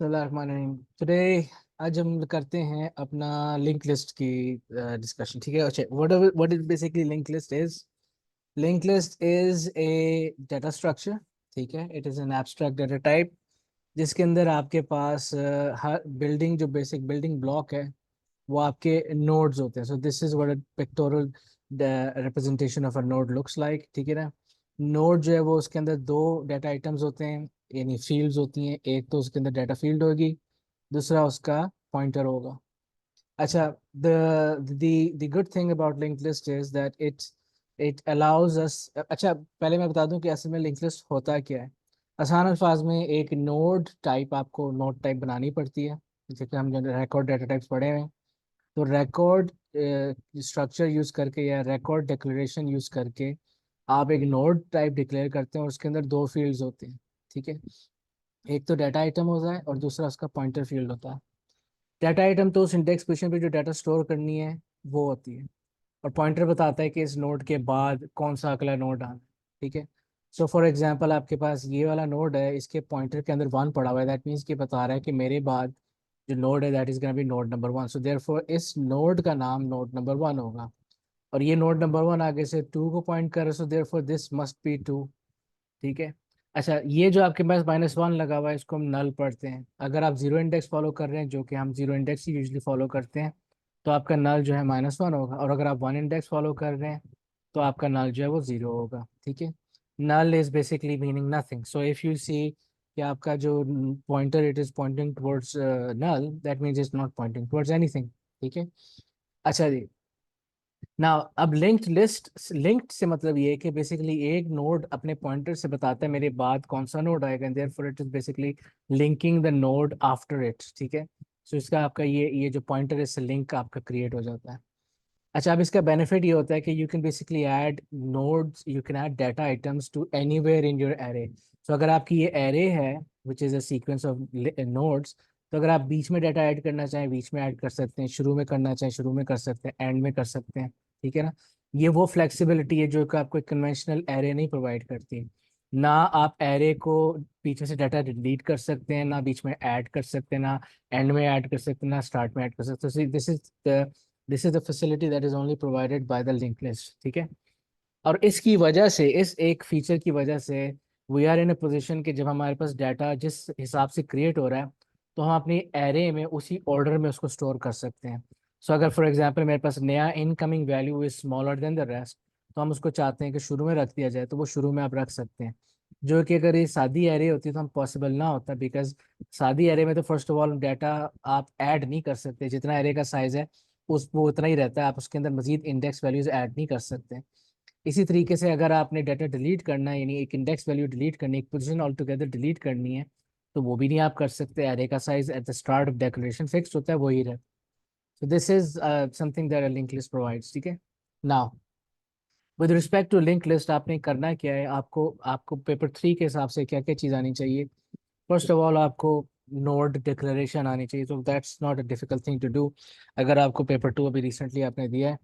Today आज हम करते हैं अपना लिंक लिस्ट की डिस्कशन। ठीक है। अच्छा, what is basically link list is a data structure. ठीक है, it is an abstract data type जिसके अंदर आपके पास हर बिल्डिंग, जो बेसिक बिल्डिंग ब्लॉक है, वो आपके नोड्स होते हैं। सो this is what pectoral representation of a node looks like. ठीक है ना। नोड जो है वो उसके अंदर दो डाटा आइटम्स होते हैं, यानी फील्ड्स होती हैं। एक तो उसके अंदर डाटा फील्ड होगी, दूसरा उसका पॉइंटर होगा। अच्छा, the good thing about link list is that it allows us. अच्छा, पहले मैं बता दूं कि असल में लिंक लिस्ट होता क्या है। आसान अल्फाज में एक नोड टाइप, आपको नोड टाइप बनानी पड़ती है। जैसे कि हम जो रिकॉर्ड डाटा टाइप्स पढ़े हुए हैं, तो रिकॉर्ड स्ट्रक्चर यूज करके या रिकॉर्ड डिक्लेरेशन यूज करके आप एक नोड टाइप डिक्लेयर करते हैं और उसके अंदर दो फील्ड्स होते हैं। ठीक है। एक तो डाटा आइटम होता है और दूसरा उसका पॉइंटर फील्ड होता है। डाटा आइटम तो उस इंडेक्स पोजीशन पे जो डाटा स्टोर करनी है वो होती है, और पॉइंटर बताता है कि इस नोड के बाद कौन सा अगला नोड आना है। ठीक है। सो फॉर एग्जांपल आपके पास ये वाला नोड है, इसके पॉइंटर के अंदर वन पड़ा हुआ है। दैट मीन्स कि बता रहा है कि मेरे बाद जो नोड है that is gonna be node number one. So therefore इस नोड का नाम नोड नंबर वन होगा, और ये नोड नंबर वन आगे से टू को पॉइंट कर रहा है। So therefore this must be two. ठीक है। अच्छा, ये जो आपके पास -1 लगा हुआ है, इसको हम नल पढ़ते हैं। अगर आप जीरो इंडेक्स फॉलो कर रहे हैं, जो कि हम जीरो इंडेक्स ही यूजली फॉलो करते हैं, तो आपका नल जो है -1 होगा। और अगर आप वन इंडेक्स फॉलो कर रहे हैं, तो आपका नल जो है वो जीरो होगा। ठीक है। Null is basically meaning nothing. So if you see कि आपका जो pointer it is pointing towards null, that means it's not pointing towards anything. ठीक है। अच्छा जी, ना अब लिंक्ड से मतलब ये है कि बेसिकली एक नोड अपने पॉइंटर से बताता है मेरे बाद कौन सा नोड आएगा, and therefore it is basically linking the node after it. ठीक है। सो इसका आपका ये जो पॉइंटर है, इससे लिंक आपका क्रिएट हो जाता है। अच्छा, अब इसका बेनिफिट ये होता है कि you can basically add nodes, you can add data items to anywhere in your array. So अगर आपकी ये एरे है which is a sequence of nodes, तो अगर आप बीच में डाटा ऐड करना चाहें बीच में ऐड कर सकते हैं, शुरू में करना चाहें शुरू में कर सकते हैं, एंड में कर सकते हैं। ठीक है ना। ये वो फ्लेक्सिबिलिटी है जो कि आपको एक कन्वेंशनल एरे नहीं प्रोवाइड करती। ना आप एरे को पीछे से डाटा डिलीट कर सकते हैं, ना बीच में ऐड कर सकते हैं, ना एंड में ऐड कर सकते हैं, ना स्टार्ट में ऐड कर सकते हैं। This is the facility that is only provided by the link list. ठीक है। और इसकी वजह से, इस एक फीचर की वजह से, we are in a position कि जब हमारे पास डाटा जिस हिसाब से क्रिएट हो रहा है, तो हम अपनी एरे में उसी ऑर्डर में उसको स्टोर कर सकते हैं। सो अगर फॉर एग्जांपल मेरे पास नया incoming value is smaller than the rest, तो हम उसको चाहते हैं कि शुरू में रख दिया जाए, तो वो शुरू में आप रख सकते हैं। जो कि अगर ये सादी एरे होती तो हम पॉसिबल ना होता, बिकॉज सादी एरे में तो फर्स्ट ऑफ ऑल डाटा आप ऐड नहीं कर सकते। जितना एरे का साइज है उस वो उतना ही रहता है, आप उसके अंदर मजीद इंडेक्स वैल्यूज ऐड नहीं कर सकते। इसी तरीके से अगर आपने डाटा डिलीट करना है, यानी एक इंडेक्स वैल्यू डिलीट करनी है, एक पोजीशन ऑल टुगेदर डिलीट करनी है, तो वो भी नहीं आप कर सकते। एरे का size at the start of decoration fix होता है, वही रहता है। So this is something that a link list provides. ठीक है। Now with respect to link list, आपने करना क्या है, आपको आपको पेपर 3 के हिसाब से क्या क्या चीज़ आनी चाहिए। फर्स्ट ऑफ ऑल आपको नोड डिक्लेरेशन आनी चाहिए, तो that's not a difficult thing to do. अगर आपको पेपर 2 अभी रिसेंटली आपने दिया है,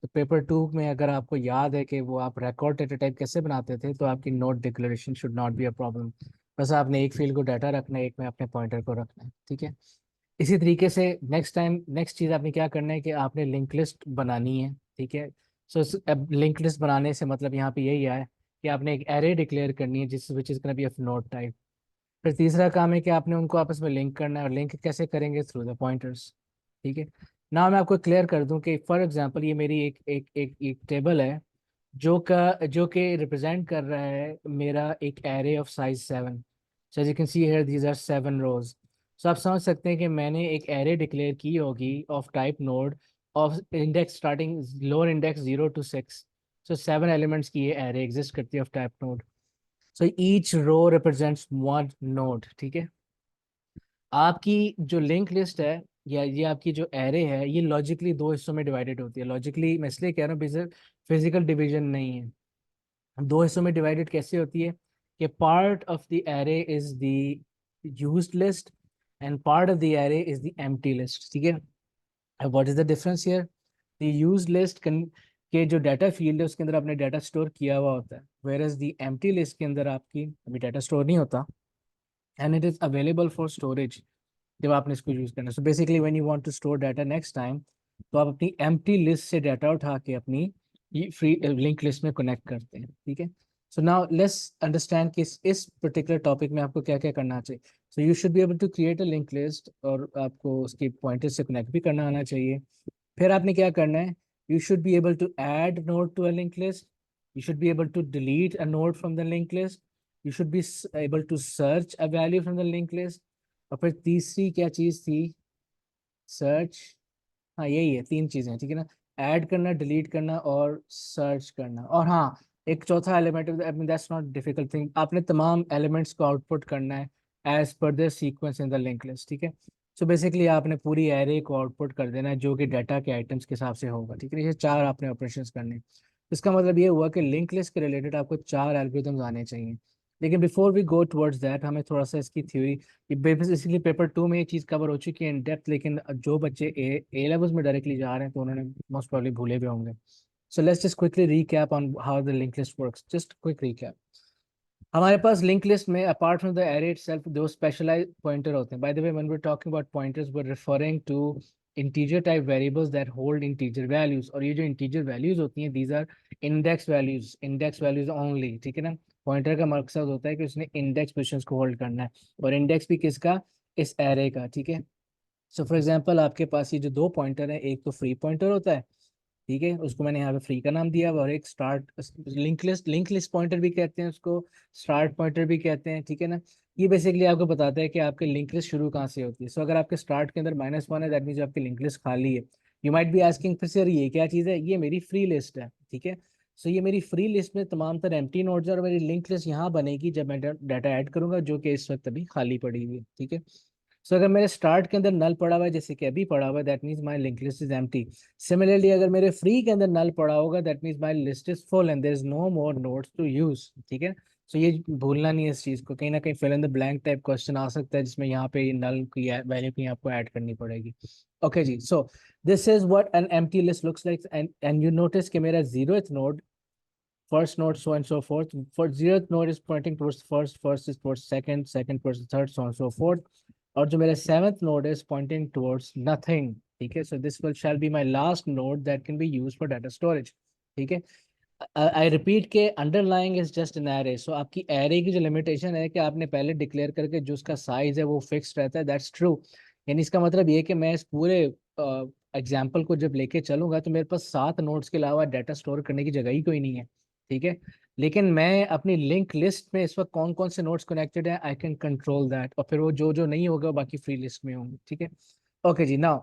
तो पेपर 2 में अगर आपको याद है कि वो आप रिकॉर्ड डेटा टाइप कैसे बनाते थे, तो आपकी node declaration should not be a problem. बस आपने एक फील्ड को डाटा रखना है, एक में अपने पॉइंटर को रखना है। ठीक है। इसी तरीके से नेक्स्ट चीज़ आपने क्या करना है कि आपने लिंक लिस्ट बनानी है। ठीक है। सो अब लिंक लिस्ट बनाने से मतलब यहाँ पे यही है कि आपने एक एरे डिक्लेयर करनी है जिस which is gonna be of node type. फिर तीसरा काम है कि आपने उनको आपस में लिंक करना है, और लिंक कैसे करेंगे, थ्रू द पॉइंटर्स। ठीक है। ना मैं आपको क्लियर कर दूं कि फॉर एग्जांपल ये मेरी एक टेबल है जो कि रिप्रेजेंट कर रहा है मेरा एक array of size 7। So you can see here these are 7 rows. सो आप समझ सकते हैं कि मैंने एक एरे डिक्लेयर की होगी of type node of index starting lower index 0 to 6। So 7 elements की ये एरे एग्जिस्ट करती है of type node. So each row represents one node. ठीक है। आपकी जो लिंक लिस्ट है या ये आपकी जो एरे है, ये लॉजिकली दो हिस्सों में डिवाइडेड होती है। लॉजिकली मैं इसलिए कह रहा हूँ, फिजिकल डिवीजन नहीं है। दो हिस्सों में डिवाइडेड कैसे होती है कि part of the array is the used list and part of the array is the empty list. ठीक है। अब what is the difference here, the used list के जो डाटा फील्ड है उसके अंदर आपने डाटा स्टोर किया हुआ होता है, whereas the empty list के अंदर आपकी अभी डाटा स्टोर नहीं होता, and it is available for storage. जब आपने इसको यूज करना। So basically when you want to store data next time, तो आप अपनी एम्प्टी लिस्ट से डाटा उठा के अपनी फ्री लिंक लिस्ट में कनेक्ट करते हैं, ठीक है। सो नाउ लेट्स अंडरस्टैंड कि इस पर्टिकुलर टॉपिक में आपको क्या क्या करना चाहिए। So you should be able to create a link list, और आपको उसकी पॉइंटर से कनेक्ट भी करना आना चाहिए। फिर आपने क्या करना है, you should be able to add node to a link list, you should be able to delete a node from the linked list, you should be able to search a value from the linked list। और फिर तीसरी क्या चीज थी, search, हाँ यही है, तीन चीजें, ठीक है ना, ऐड करना, डिलीट करना और सर्च करना। और हाँ, एक चौथा element, I mean that's not difficult thing, आपने तमाम एलिमेंट्स को आउटपुट करना है as per the sequence in the link list, ठीक है। सो बेसिकली आपने पूरी एरे को आउटपुट कर देना है जो कि डाटा के आइटम्स के हिसाब से होगा, ठीक है। ये चार आपने ऑपरेशंस करने हैं। इसका मतलब ये हुआ कि लिंक लिस्ट के रिलेटेड आपको चार एल्गोरिथम्स आने चाहिए। लेकिन before we go towards that, हमें थोड़ा सा इसकी थ्योरी, बेसिकली पेपर 2 में ये चीज़ कवर हो चुकी है इन डेप्थ, लेकिन जो बच्चे ए लेवल्स में डायरेक्टली जा रहे हैं तो उन्होंने मोस्ट प्रॉब्ली भूले भी होंगे। So let's just quickly recap on how the link list works, just quick recap. हमारे पास लिंक लिस्ट में apart from the array itself दो स्पेशलाइज्ड पॉइंटर होते हैं। By the way when we are talking about pointers we are referring to integer type variables that hold integer values, और ये जो integer values होती हैं these are index values only, ठीक है ना। पॉइंटर का मकसद होता है कि उसने इंडेक्स पोजीशंस को होल्ड करना है, और इंडेक्स भी किसका, इस एरे का, ठीक है। सो फॉर एग्जांपल आपके पास ये जो दो पॉइंटर है, एक तो फ्री पॉइंटर होता है, ठीक है, उसको मैंने यहाँ पे फ्री का नाम दिया हुआ, और एक स्टार्ट लिंक लिस्ट पॉइंटर भी कहते हैं उसको, स्टार्ट पॉइंटर भी कहते हैं, ठीक है ना। ये बेसिकली आपको बताता है कि आपकी लिंक लिस्ट शुरू कहाँ से होती है। सो अगर आपके स्टार्ट के अंदर -1 है, दैट मीन्स आपकी लिंक लिस्ट खाली है। यू माइट बी आस्किंग फिर सर ये क्या चीज़ है, ये मेरी फ्री लिस्ट है, ठीक है। सो ये मेरी फ्री लिस्ट में तमाम तरह एम्प्टी नोड्स है, और मेरी लिंक लिस्ट यहाँ बनेगी जब मैं डाटा ऐड करूंगा, जो कि इस वक्त अभी खाली पड़ी हुई है, ठीक है। सो अगर मेरे स्टार्ट के अंदर नल पड़ा हुआ है, जैसे कि अभी पड़ा हुआ है, that means my link list is empty. Similarly अगर मेरे फ्री के अंदर नल पड़ा होगा, that means my list is full and there is no more nodes to use, ठीक है। सो ये भूलना नहीं है इस चीज को, कहीं ना कहीं fill in the blank type question आ सकता है जिसमें यहाँ पे नल की वैल्यू कहीं आपको ऐड करनी पड़ेगी। ओके जी, so this is what an empty list looks like, and you notice कि मेरा 0th नोड, first node, so and so forth. For 0th node is pointing towards first, first is towards second, second towards third, so on so forth. और जो मेरा 7th node is pointing towards nothing, ठीक है। So this will shall be my last node that can be used for data storage, ठीक है। I repeat के underlying is just an array. So आपकी array की जो लिमिटेशन है कि आपने पहले डिक्लेयर करके जो उसका साइज है वो फिक्स्ड रहता है, दैट्स ट्रू। यानी इसका मतलब ये कि मैं इस पूरे एग्जाम्पल को जब लेके चलूंगा तो मेरे पास 7 नोड्स के अलावा डाटा स्टोर करने की जगह ही कोई नहीं है, ठीक है। लेकिन मैं अपनी लिंक लिस्ट में इस वक्त कौन कौन से नोड्स कनेक्टेड है, आई कैन कंट्रोल दैट, और फिर वो जो जो नहीं होगा बाकी फ्री लिस्ट में होंगे, ठीक है। ओके जी, नाउ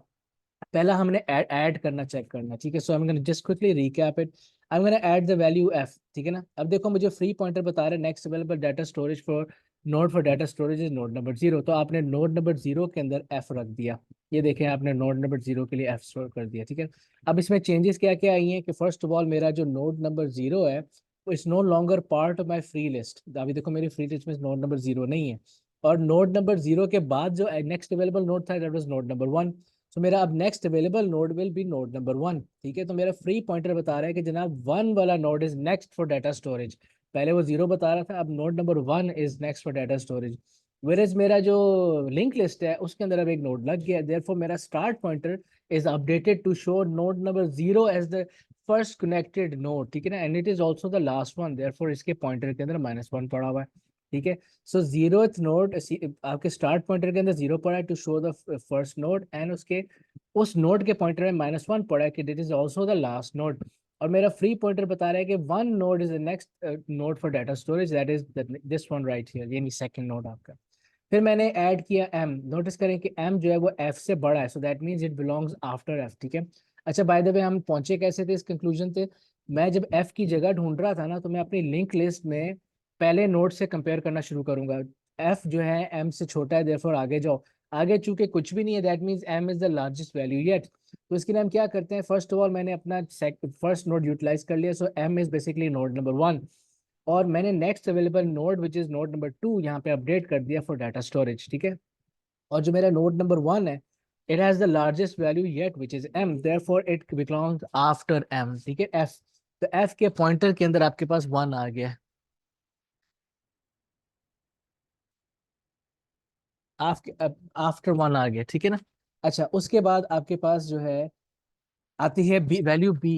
पहला हमने ऐड करना चेक करना, ठीक है। So I am gonna just quickly recap it. I am gonna add the value F, ठीक है ना। अब देखो मुझे फ्री पॉइंटर बता रहा है next available data storage for data storage is node number 0, तो आपने नोड नंबर 0 के अंदर एफ रख दिया। ये देखें आपने नोड नंबर 0 के लिए एफ स्टोर कर दिया, ठीक है। अब इसमें चेंजेस क्या क्या आई हैं कि फर्स्ट ऑफ ऑल मेरा जो नोड नंबर 0 है वो is no longer part of my free list. अभी देखो मेरी फ्री लिस्ट में नोड नंबर 0 नहीं है, और नोड नंबर 0 के बाद जो नेक्स्ट अवेलेबल नोड था दैट वाज नोड नंबर 1। तो मेरा अब next available node will be node number 1, ठीक है। तो मेरा फ्री पॉइंटर बता रहा है कि जनाब 1 वाला node is next for data storage. पहले वो 0 बता रहा था, अब node number 1 is next for data storage. Whereas मेरा जो लिंक लिस्ट है उसके अंदर अब एक नोड लग गया, देयरफॉर मेरा start pointer is updated to show node number 0 as the first connected node, ठीक है ना, and it is also the last one, therefore इसके पॉइंटर के अंदर -1 पड़ा हुआ है, ठीक है। सो 0th नोड आपके स्टार्ट पॉइंटर के अंदर 0 पड़ा है to show the first node, and उसके उस नोड के पॉइंटर में -1 पड़ा है कि that is also the last node. और मेरा फ्री पॉइंटर बता रहा है कि 1 node is the next node for data storage, that is this one right here, यानी सेकंड नोड आपका। फिर मैंने ऐड किया m, नोटिस करें कि m जो है वो f से बड़ा है, सो that means it belongs after f, ठीक है। अच्छा बाय द वे हम पहुंचे कैसे थे इस कंक्लूजन पे, मैं जब f की जगह ढूंढ रहा था ना तो मैं अपनी लिंक लिस्ट में पहले नोड से कंपेयर करना शुरू करूंगा। f जो है m से छोटा है, देयरफॉर आगे जाओ। आगे चूंकि कुछ भी नहीं है, that means m is the largest value yet. तो इसके लिए हम क्या करते हैं, फर्स्ट ऑफ ऑल मैंने अपना फर्स्ट नोड यूटिलाइज कर लिया, सो m is basically node number 1, और मैंने next available node which is node number 2 यहाँ पे अपडेट कर दिया फॉर डाटा स्टोरेज, ठीक है। और जो मेरा नोड नंबर 1 है, it has the largest value yet which is m, therefore it belongs after m, ठीक है। f, तो f के पॉइंटर के अंदर आपके पास 1 आ गया। आफ्टर वन आ गया, ठीक है ना। अच्छा, उसके बाद आपके पास जो है आती है बी, वैल्यू बी।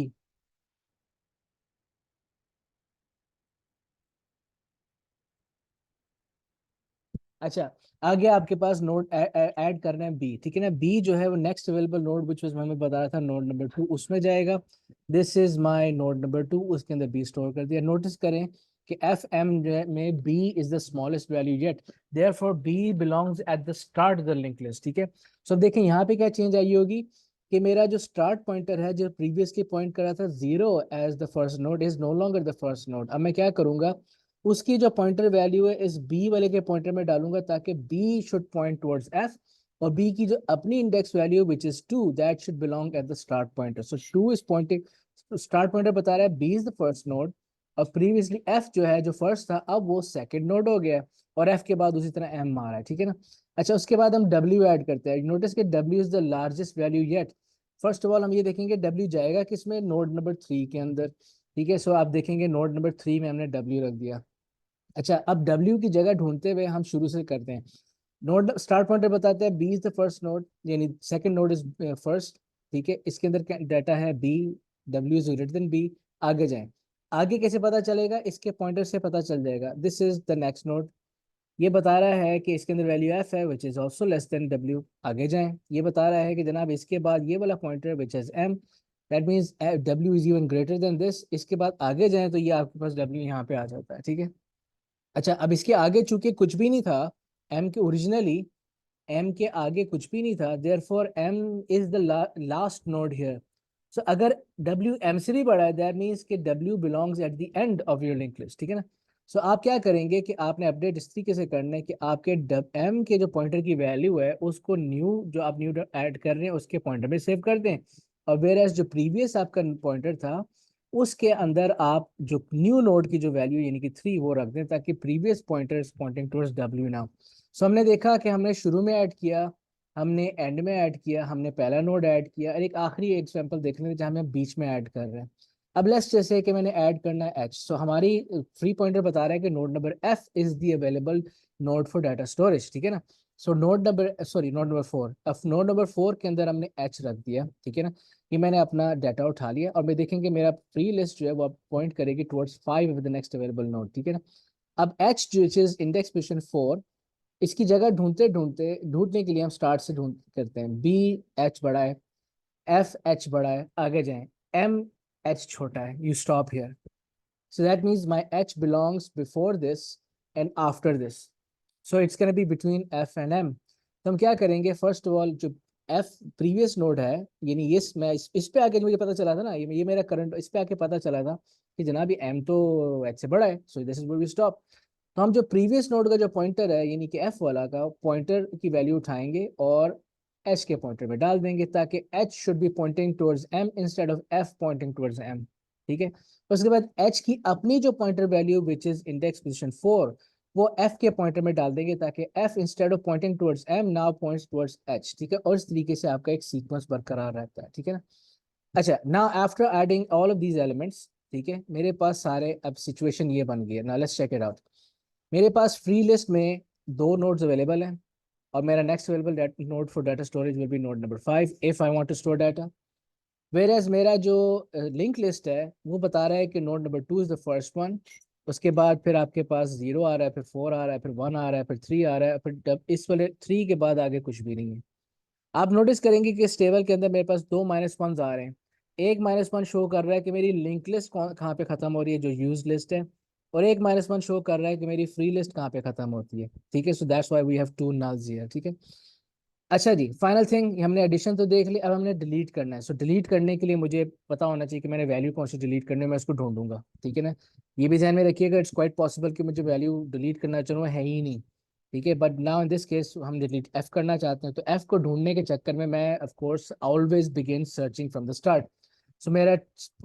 अच्छा, आगे आपके पास नोड ऐड करना है बी, ठीक है ना। बी जो है वो next available node which was हमें बता रहा था नोड नंबर 2, उसमें जाएगा। This is my node number 2, उसके अंदर बी स्टोर कर दिया। नोटिस करें कि एफ एम में B is the smallest value yet, therefore B belongs at the start of the link list, ठीक है। सो देखें यहाँ पे क्या चेंज आई होगी कि मेरा जो स्टार्ट पॉइंटर है जो प्रीवियसली पॉइंट कर रहा था zero as the first node is no longer the first node. अब मैं क्या करूंगा, उसकी जो पॉइंटर वैल्यू है इस बी वाले के पॉइंटर में डालूंगा ताकि B should point towards F, और बी की जो अपनी index value which is 2 that should belong at the start pointer. So 2 is pointing, start pointer बता रहा है B is the first node, और प्रीवियसली एफ जो है जो फर्स्ट था अब वो सेकंड नोड हो गया, और एफ के बाद उसी तरह एम आ रहा है, ठीक है ना। अच्छा, उसके बाद हम डब्ल्यू ऐड करते हैं। नोटिस कि W is the largest value yet. First of all हम ये देखेंगे डब्ल्यू जाएगा किसमें, नोड नंबर 3 के अंदर, ठीक है। सो आप देखेंगे नोड नंबर 3 में हमने डब्ल्यू रख दिया। अच्छा, अब W की जगह ढूंढते हुए हम शुरू से करते हैं। नोड स्टार्ट पॉइंटर बताते हैं B is the first node, यानी सेकंड नोड इज फर्स्ट, ठीक है। इसके अंदर डाटा है B, W is greater than B. आगे जाएं, आगे कैसे पता चलेगा, इसके पॉइंटर से पता चल जाएगा। This is the next node, ये बता रहा है कि इसके अंदर वैल्यू एफ है which is also less than W. आगे जाएं, ये बता रहा है कि जनाब इसके बाद ये वाला pointer which is M, that means W is even greater than this. इसके बाद आगे जाएं तो ये आपके पास डब्ल्यू यहाँ पे आ जाता है, ठीक है। अच्छा, अब इसके आगे चूंकि कुछ भी नहीं था, एम के ओरिजिनली एम के आगे कुछ भी नहीं था, therefore M is the last node here. So अगर डब्ल्यू एम से भी बड़ा है दैट मीन्स कि W belongs at the end of your link list, ठीक है ना। सो आप क्या करेंगे कि आपने अपडेट इस तरीके से करना है कि आपके एम के जो पॉइंटर की वैल्यू है उसको न्यू जो आप न्यू ऐड कर रहे हैं उसके पॉइंटर में सेव कर दें, और वेर एज जो प्रीवियस आपका पॉइंटर था उसके अंदर आप जो न्यू नोड की जो वैल्यू यानी कि 3 वो रख दें ताकि previous pointer pointing towards W ना। सो हमने देखा कि हमने शुरू में ऐड किया, हमने एंड में ऐड किया, हमने पहला नोड ऐड किया, और एक आखिरी एग्जांपल देख लेते हैं जहाँ हम बीच में ऐड कर रहे हैं। अब लेट्स जैसे कि मैंने ऐड करना है एच, सो हमारी फ्री पॉइंटर बता रहा है कि node number F is the available node for data storage, ठीक है ना। सो नोड नंबर 4, अब नोड नंबर 4 के अंदर हमने एच रख दिया, ठीक है ना। ये मैंने अपना डाटा उठा लिया, और मैं देखेंगे मेरा फ्री लिस्ट जो है वो पॉइंट करेगी towards 5 of the next available node, ठीक है ना। अब एच जो इज इंडेक्स पोजीशन 4, इसकी जगह ढूंढने के लिए हम स्टार्ट से ढूंढ करते हैं। बी एच बड़ा है, एफ एच बड़ा है, आगे जाएं, एम एच छोटा है, you stop here. So that means my H belongs before this and after this, so it's can be between F and M. तो हम क्या करेंगे, फर्स्ट ऑफ ऑल जो एफ प्रीवियस नोड है, यानी ये मैं इस पे आके मुझे पता चला था ना, ये मेरा करंट, इस पे आके पता चला था कि जनाब ये एम तो एच से बड़ा है, so this is where we stop. तो हम जो प्रीवियस नोड का जो पॉइंटर है यानी कि एफ वाला का पॉइंटर की वैल्यू उठाएंगे और एच के पॉइंटर में डाल देंगे ताकि H should be pointing towards M instead of F pointing towards M, ठीक है। उसके बाद एच की अपनी जो pointer value which is index position 4 वो एफ के पॉइंटर में डाल देंगे ताकि F instead of pointing towards M now points towards H, ठीक है। और इस तरीके से आपका एक सीक्वेंस बरकरार रहता है, ठीक है ना। अच्छा, now after adding all of these elements, ठीक है, मेरे पास सारे अब सिचुएशन ये बन गई है। Now let's check it out. मेरे पास फ्री लिस्ट में दो नोड्स अवेलेबल हैं, और मेरा next available node for data storage will be node number 5 if I want to store data. Whereas मेरा जो लिंक लिस्ट है वो बता रहा है कि node number 2 is the first one, उसके बाद फिर आपके पास 0 आ रहा है, फिर 4 आ रहा है, फिर 1 आ रहा है, फिर 3 आ रहा है, फिर इस वाले 3 के बाद आगे कुछ भी नहीं है। आप नोटिस करेंगे कि इस टेबल के अंदर मेरे पास दो माइनस वन आ रहे हैं। एक माइनस वन शो कर रहा है कि मेरी लिंक लिस्ट कहाँ पे खत्म हो रही है, जो यूज लिस्ट है, और एक माइनस वन शो कर रहा है कि मेरी फ्री लिस्ट कहाँ पे खत्म होती है, ठीक है। So that's why we have two nulls here, ठीक है। अच्छा जी, फाइनल थिंग, हमने एडिशन तो देख ली, अब हमने डिलीट करना है। सो डिलीट करने के लिए मुझे पता होना चाहिए कि मैंने वैल्यू कौन सी डिलीट करनी है, मैं उसको ढूंढूंगा, ठीक है ना। ये भी ध्यान में रखिएगा, इट्स क्वाइट पॉसिबल कि मुझे वैल्यू डिलीट करना चाहूँ है ही नहीं, ठीक है। But now in this case हम डिलीट एफ करना चाहते हैं, तो एफ को ढूंढने के चक्कर में मैं of course always begin searching from the start. So मेरा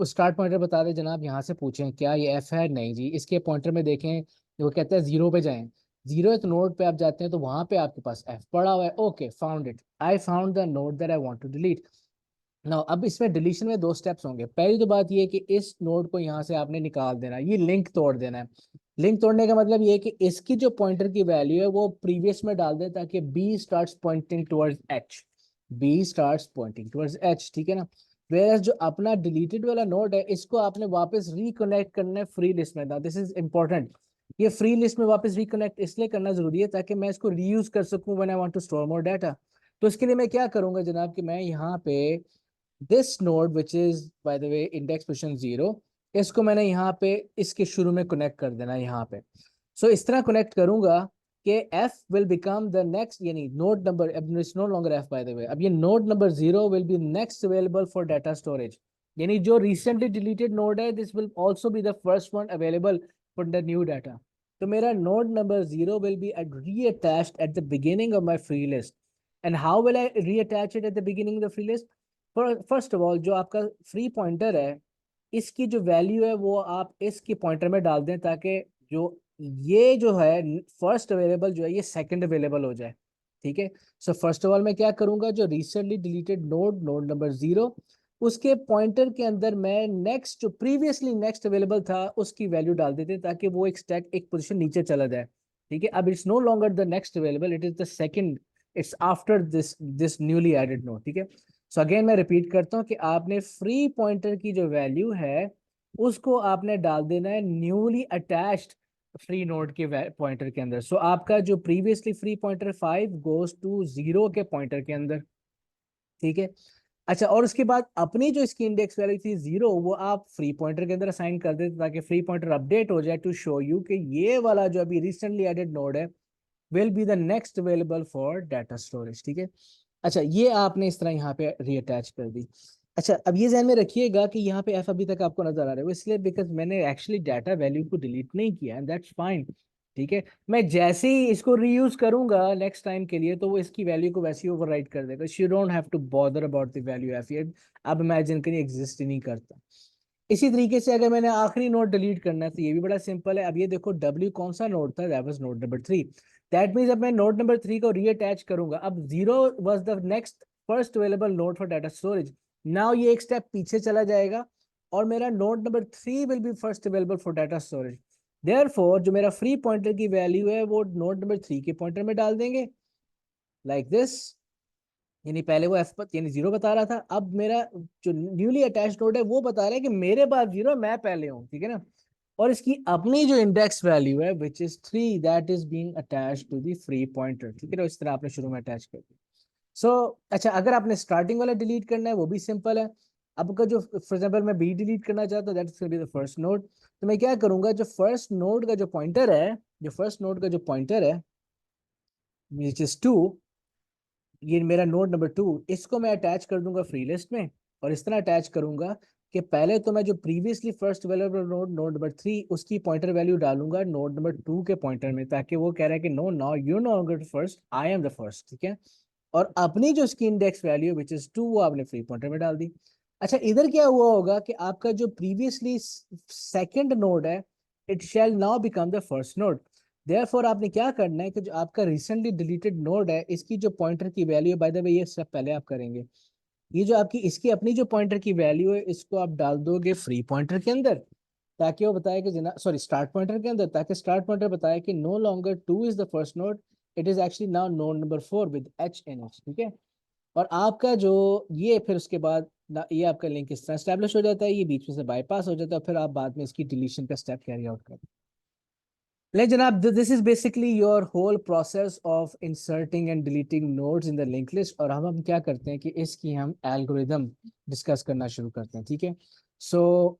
स्टार्ट पॉइंटर बता दें जनाब, यहाँ से पूछें क्या ये एफ है, नहीं जी। इसके पॉइंटर में देखें वो कहता है 0 पे जाएं, 0th नोड पे आप जाते हैं तो वहां पे आपके पास एफ पड़ा हुआ है। Okay, found it, I found the node that I want to delete. ना अब इसमें डिलीशन में दो स्टेप्स होंगे। पहली तो बात ये है कि इस नोड को यहाँ से आपने निकाल देना है, ये लिंक तोड़ देना है। लिंक तोड़ने का मतलब ये है कि इसकी जो पॉइंटर की वैल्यू है वो प्रीवियस में डाल दे, ताकि B starts pointing towards H, B starts pointing towards H, ठीक है ना। वेयर जो अपना डिलीटेड वाला नोड है इसको आपने वापस रिकनेक्ट करना है फ्री लिस्ट में। दिस इज इंपॉर्टेंट, ये फ्री लिस्ट में वापस रिकनेक्ट इसलिए करना जरूरी है ताकि मैं इसको रीयूज कर सकूं when I want to store more data. तो इसके लिए मैं क्या करूंगा जनाब कि मैं यहाँ पे this node which is by the way index position 0, इसको मैंने यहाँ पे इसके शुरू में कनेक्ट कर देना है यहाँ पे। सो इस तरह कनेक्ट करूंगा कि f will become the next, यानी नोड नंबर, अब it's no longer f by the way, अब ये node number 0 will be next available for data storage, यानी जो recently deleted node है this will also be the first one available for the new data। तो मेरा node number 0 will be reattached at the beginning of my free list। and how will I reattach it at the beginning of the free list? First of all जो आपका free pointer है इसकी जो value है वो आप इसकी pointer में डाल दें, ताकि जो ये जो है फर्स्ट अवेलेबल जो है ये सेकंड अवेलेबल हो जाए, ठीक है। सो फर्स्ट ऑफ ऑल मैं क्या करूंगा, जो recently deleted node, node number 0, उसके पॉइंटर के अंदर मैं नेक्स्ट जो प्रीवियसली नेक्स्ट अवेलेबल था उसकी वैल्यू डाल देते ताकि वो एक स्टैक एक पोजीशन नीचे चला जाए, ठीक है। अब it's no longer the next available, it is the second, it's after this newly added node, ठीक है। सो अगेन मैं रिपीट करता हूँ कि आपने फ्री पॉइंटर की जो वैल्यू है उसको आपने डाल देना है न्यूली अटैच्ड फ्री नोड के पॉइंटर के अंदर। सो आपका जो previously free pointer 5 goes to 0 के पॉइंटर के अंदर, ठीक है। अच्छा, और उसके बाद अपनी जो इसकी इंडेक्स वैल्यू थी 0 वो आप फ्री पॉइंटर के अंदर असाइन कर देते ताकि फ्री पॉइंटर अपडेट हो जाए टू शो यू कि ये वाला जो अभी रिसेंटली एडेड नोड है will be the next available for data storage, ठीक है। अच्छा, ये आपने इस तरह यहाँ पे रीअटैच कर दी। अच्छा, अब ये ध्यान में रखिएगा कि यहाँ पे एफ अभी तक आपको नजर आ रहा है, वो इसलिए बिकॉज मैंने एक्चुअली डाटा वैल्यू को डिलीट नहीं किया, एंड दैट्स फाइन, ठीक है। मैं जैसे ही इसको रीयूज करूंगा नेक्स्ट टाइम के लिए तो वो इसकी वैल्यू को वैसे ही ओवरराइट कर देगा। You don't have to bother about the value F, ये अब इमेजिन करिए एग्जिस्ट ही नहीं करता। इसी तरीके से अगर मैंने आखिरी नोड डिलीट करना है तो ये भी बड़ा सिंपल है। अब ये देखो W कौन सा नोड था, that was node number 3। That means अब मैं नोड नंबर 3 को रीअटैच करूंगा। अब 0 was the next first available node for data storage. Now ये एक स्टेप पीछे चला जाएगा और मेरा node number 3 will be first available for data storage. Therefore जो मेरा फ्री पॉइंटर की वैल्यू है वो नोड नंबर 3 के पॉइंटर में डाल देंगे लाइक दिस, यानी पहले वो एफ यानी 0 बता रहा था, अब मेरा जो न्यूली अटैच्ड नोड है वो बता रहा है कि मेरे पास 0, मैं पहले हूँ, ठीक है ना। और इसकी अपनी जो इंडेक्स वैल्यू है which is 3, that is being attached to the free pointer, ठीक है ना। इस तरह आपने शुरू में अटैच कर दिया। सो अच्छा, अगर आपने स्टार्टिंग वाला डिलीट करना है वो भी सिंपल है। आपका जो फॉर एग्जाम्पल मैं बी डिलीट करना चाहता हूँ, that is be the first node, तो मैं क्या करूंगा, जो फर्स्ट नोड का जो पॉइंटर है, जो फर्स्ट नोड का जो पॉइंटर है विच इज 2, ये मेरा नोड नंबर 2, इसको मैं अटैच कर दूंगा फ्री लिस्ट में। और इस तरह अटैच करूंगा कि पहले तो मैं जो previously first available node, node number 3, उसकी पॉइंटर वैल्यू डालूंगा नोड नंबर 2 के पॉइंटर में, ताकि वो कह रहा है कि no, now you no longer first, I am the first, ठीक है। और अपनी जो इसकी इंडेक्स वैल्यू विच इज 2 वो आपने फ्री पॉइंटर में डाल दी। अच्छा, इधर क्या हुआ होगा कि आपका जो प्रीवियसली सेकंड नोड है it shall now become the first node. Therefore आपने क्या करना है कि जो आपका रिसेंटली डिलीटेड नोड है इसकी जो पॉइंटर की वैल्यू, बाय द वे ये स्टेप पहले आप करेंगे, ये जो आपकी इसकी अपनी जो पॉइंटर की वैल्यू है इसको आप डाल दोगे फ्री पॉइंटर के अंदर, ताकि वो बताए कि जना सॉरी स्टार्ट पॉइंटर के अंदर, ताकि स्टार्ट पॉइंटर बताए कि no longer 2 is the first node, it is actually now node number 4 with H in H, ठीक है। और आपका जो ये फिर उसके बाद ये आपका लिंक इस तरह स्टैब्लिश हो जाता है, ये बीच में से बाईपास हो जाता है, फिर आप बाद में इसकी डिलीशन का स्टेप कैरी आउट करते हैं। ले जनाब, this is basically your whole process of inserting and deleting nodes in the link list. और हम क्या करते हैं कि इसकी हम एल्गोरिदम डिस्कस करना शुरू करते हैं, ठीक है। सो